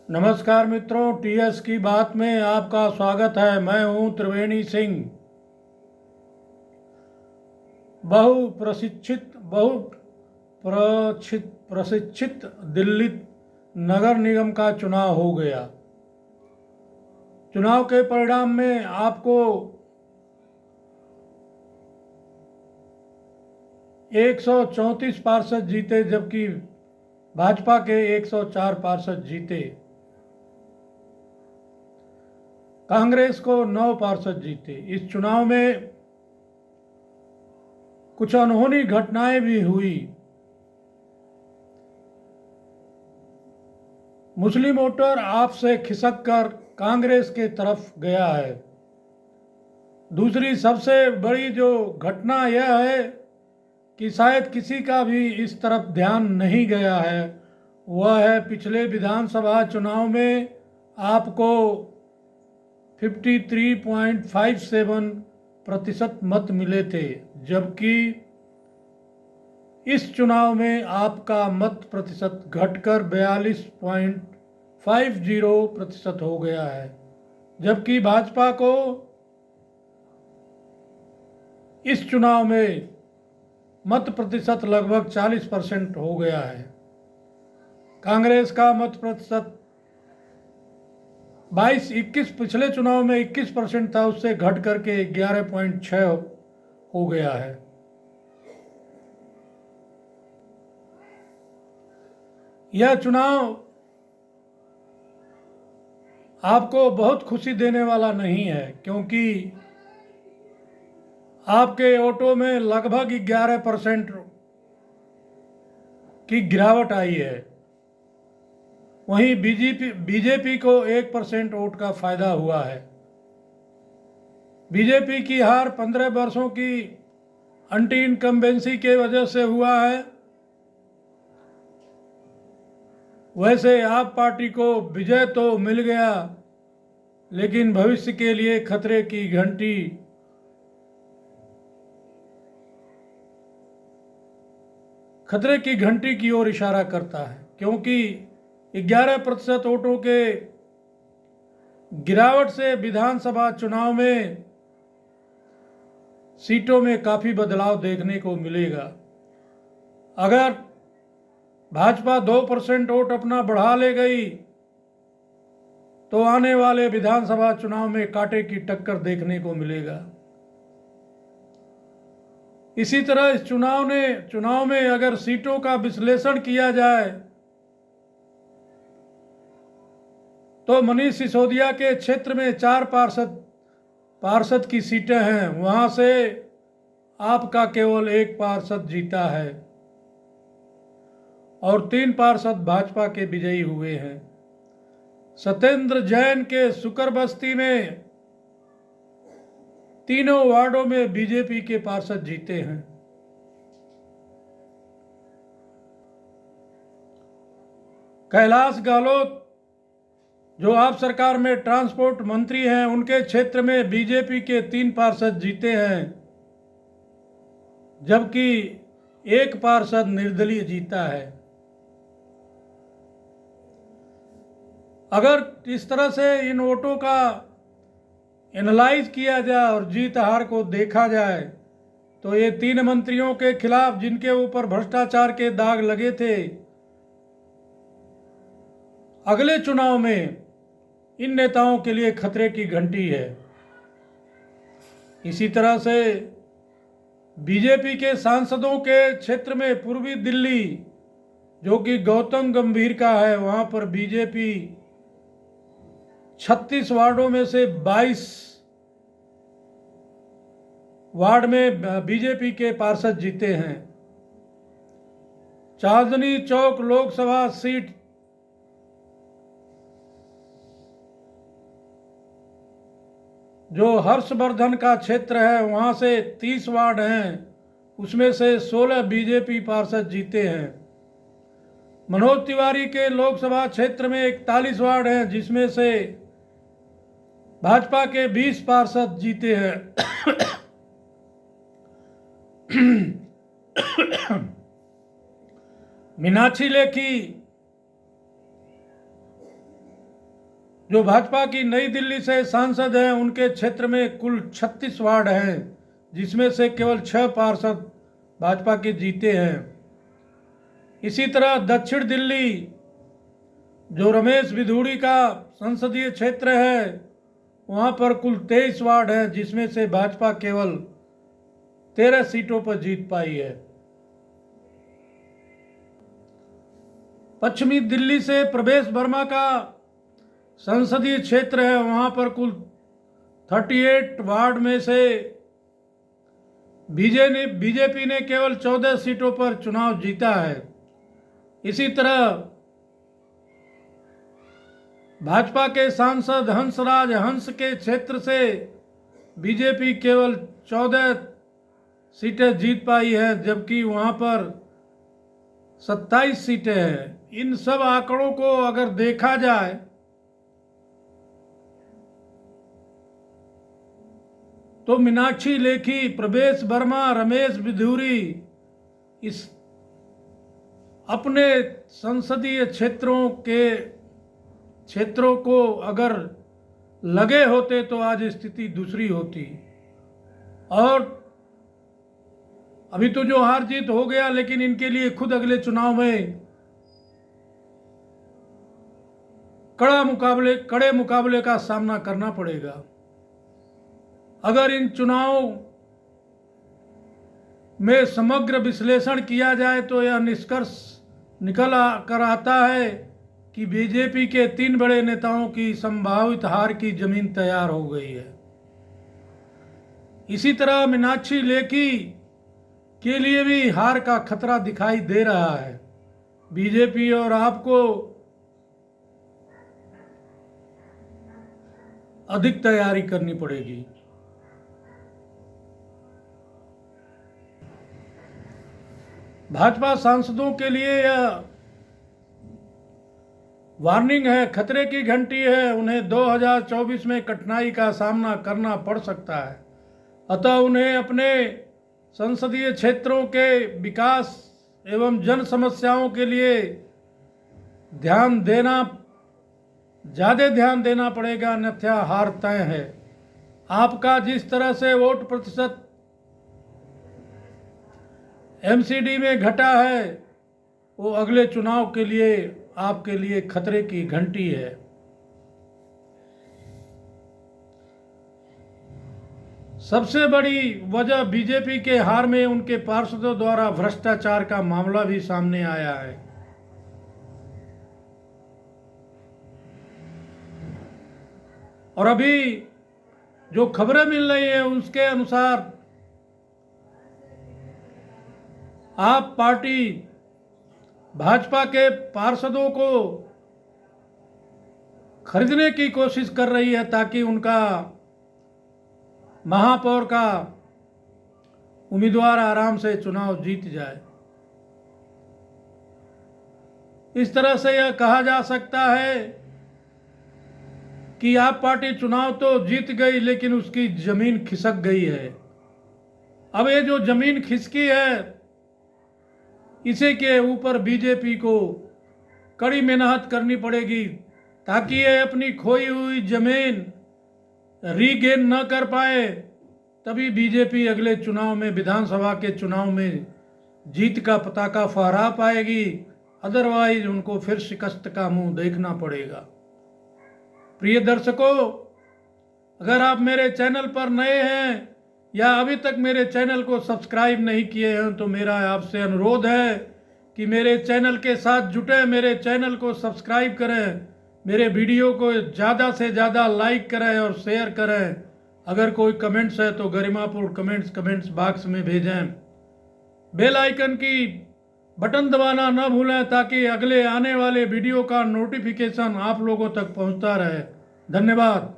नमस्कार मित्रों, टीएस की बात में आपका स्वागत है। मैं हूं त्रिवेणी सिंह। प्रशिक्षित दिल्ली नगर निगम का चुनाव हो गया। चुनाव के परिणाम में आपको 134 पार्षद जीते, जबकि भाजपा के 104 पार्षद जीते। कांग्रेस को 9 पार्षद जीते। इस चुनाव में कुछ अनहोनी घटनाएं भी हुई। मुस्लिम वोटर आपसे खिसक कर कांग्रेस के तरफ गया है। दूसरी सबसे बड़ी जो घटना यह है कि शायद किसी का भी इस तरफ ध्यान नहीं गया है, वह है पिछले विधानसभा चुनाव में आपको 53.57% मत मिले थे, जबकि इस चुनाव में आपका मत प्रतिशत घटकर 42.50% हो गया है, जबकि भाजपा को इस चुनाव में मत प्रतिशत लगभग 40% हो गया है। कांग्रेस का मत प्रतिशत 22-21 पिछले चुनाव में 21% था, उससे घट करके 11.6 हो गया है। यह चुनाव आपको बहुत खुशी देने वाला नहीं है, क्योंकि आपके वोटों में लगभग 11% की गिरावट आई है। वहीं बीजेपी को 1% वोट का फायदा हुआ है। बीजेपी की हार 15 वर्षों की एंटी इनकम्बेंसी के वजह से हुआ है। वैसे आप पार्टी को विजय तो मिल गया, लेकिन भविष्य के लिए खतरे की घंटी की ओर इशारा करता है, क्योंकि 11% वोटों के गिरावट से विधानसभा चुनाव में सीटों में काफ़ी बदलाव देखने को मिलेगा। अगर भाजपा 2% वोट अपना बढ़ा ले गई तो आने वाले विधानसभा चुनाव में कांटे की टक्कर देखने को मिलेगा। इसी तरह इस चुनाव में अगर सीटों का विश्लेषण किया जाए तो मनीष सिसोदिया के क्षेत्र में 4 पार्षद की सीटें हैं, वहां से आपका केवल 1 पार्षद जीता है और 3 पार्षद भाजपा के विजयी हुए हैं। सत्येंद्र जैन के सुकर बस्ती में तीनों वार्डों में बीजेपी के पार्षद जीते हैं। कैलाश गहलोत जो आप सरकार में ट्रांसपोर्ट मंत्री हैं, उनके क्षेत्र में बीजेपी के 3 पार्षद जीते हैं, जबकि 1 पार्षद निर्दलीय जीता है। अगर इस तरह से इन वोटों का एनालाइज किया जाए और जीत हार को देखा जाए तो ये 3 मंत्रियों के खिलाफ जिनके ऊपर भ्रष्टाचार के दाग लगे थे, अगले चुनाव में इन नेताओं के लिए खतरे की घंटी है। इसी तरह से बीजेपी के सांसदों के क्षेत्र में पूर्वी दिल्ली, जो कि गौतम गंभीर का है, वहां पर बीजेपी 36 वार्डों में से 22 वार्ड में बीजेपी के पार्षद जीते हैं। चांदनी चौक लोकसभा सीट जो हर्षवर्धन का क्षेत्र है, वहां से 30 वार्ड हैं, उसमें से 16 बीजेपी पार्षद जीते हैं। मनोज तिवारी के लोकसभा क्षेत्र में 41 वार्ड हैं, जिसमें से भाजपा के 20 पार्षद जीते हैं। मीनाक्षी लेखी जो भाजपा की नई दिल्ली से सांसद हैं उनके क्षेत्र में कुल 36 वार्ड हैं, जिसमें से केवल 6 पार्षद भाजपा के जीते हैं। इसी तरह दक्षिण दिल्ली जो रमेश बिधूड़ी का संसदीय क्षेत्र है, वहां पर कुल 23 वार्ड हैं, जिसमें से भाजपा केवल 13 सीटों पर जीत पाई है। पश्चिमी दिल्ली से प्रवेश वर्मा का संसदीय क्षेत्र है, वहां पर कुल 38 वार्ड में से बीजेपी ने केवल 14 सीटों पर चुनाव जीता है। इसी तरह भाजपा के सांसद हंसराज हंस के क्षेत्र से बीजेपी केवल 14 सीटें जीत पाई है, जबकि वहां पर 27 सीटें हैं। इन सब आंकड़ों को अगर देखा जाए तो मीनाक्षी लेखी, प्रवेश वर्मा, रमेश बिधूरी इस अपने संसदीय क्षेत्रों को अगर लगे होते तो आज स्थिति दूसरी होती। और अभी तो जो हार जीत हो गया, लेकिन इनके लिए खुद अगले चुनाव में कड़े मुकाबले का सामना करना पड़ेगा। अगर इन चुनाव में समग्र विश्लेषण किया जाए तो यह निष्कर्ष निकल कर आता है कि बीजेपी के 3 बड़े नेताओं की संभावित हार की जमीन तैयार हो गई है। इसी तरह मीनाक्षी लेखी के लिए भी हार का खतरा दिखाई दे रहा है। बीजेपी और आपको अधिक तैयारी करनी पड़ेगी। भाजपा सांसदों के लिए यह वार्निंग है, खतरे की घंटी है। उन्हें 2024 में कठिनाई का सामना करना पड़ सकता है। अतः उन्हें अपने संसदीय क्षेत्रों के विकास एवं जन समस्याओं के लिए ज़्यादा ध्यान देना पड़ेगा, अन्यथा हार तय है। आपका जिस तरह से वोट प्रतिशत एमसीडी में घटा है, वो अगले चुनाव के लिए आपके लिए खतरे की घंटी है। सबसे बड़ी वजह बीजेपी के हार में उनके पार्षदों द्वारा भ्रष्टाचार का मामला भी सामने आया है। और अभी जो खबरें मिल रही हैं उसके अनुसार आप पार्टी भाजपा के पार्षदों को खरीदने की कोशिश कर रही है, ताकि उनका महापौर का उम्मीदवार आराम से चुनाव जीत जाए। इस तरह से यह कहा जा सकता है कि आप पार्टी चुनाव तो जीत गई, लेकिन उसकी जमीन खिसक गई है। अब ये जो जमीन खिसकी है, इसी के ऊपर बीजेपी को कड़ी मेहनत करनी पड़ेगी, ताकि ये अपनी खोई हुई जमीन रीगेन न कर पाए। तभी बीजेपी अगले चुनाव में, विधानसभा के चुनाव में जीत का पताका फहरा पाएगी। अदरवाइज उनको फिर शिकस्त का मुंह देखना पड़ेगा। प्रिय दर्शकों, अगर आप मेरे चैनल पर नए हैं या अभी तक मेरे चैनल को सब्सक्राइब नहीं किए हैं, तो मेरा आपसे अनुरोध है कि मेरे चैनल के साथ जुटें, मेरे चैनल को सब्सक्राइब करें, मेरे वीडियो को ज़्यादा से ज़्यादा लाइक करें और शेयर करें। अगर कोई कमेंट्स है तो गरिमापूर्ण कमेंट्स बॉक्स में भेजें। बेल आइकन की बटन दबाना न भूलें, ताकि अगले आने वाले वीडियो का नोटिफिकेशन आप लोगों तक पहुंचता रहे। धन्यवाद।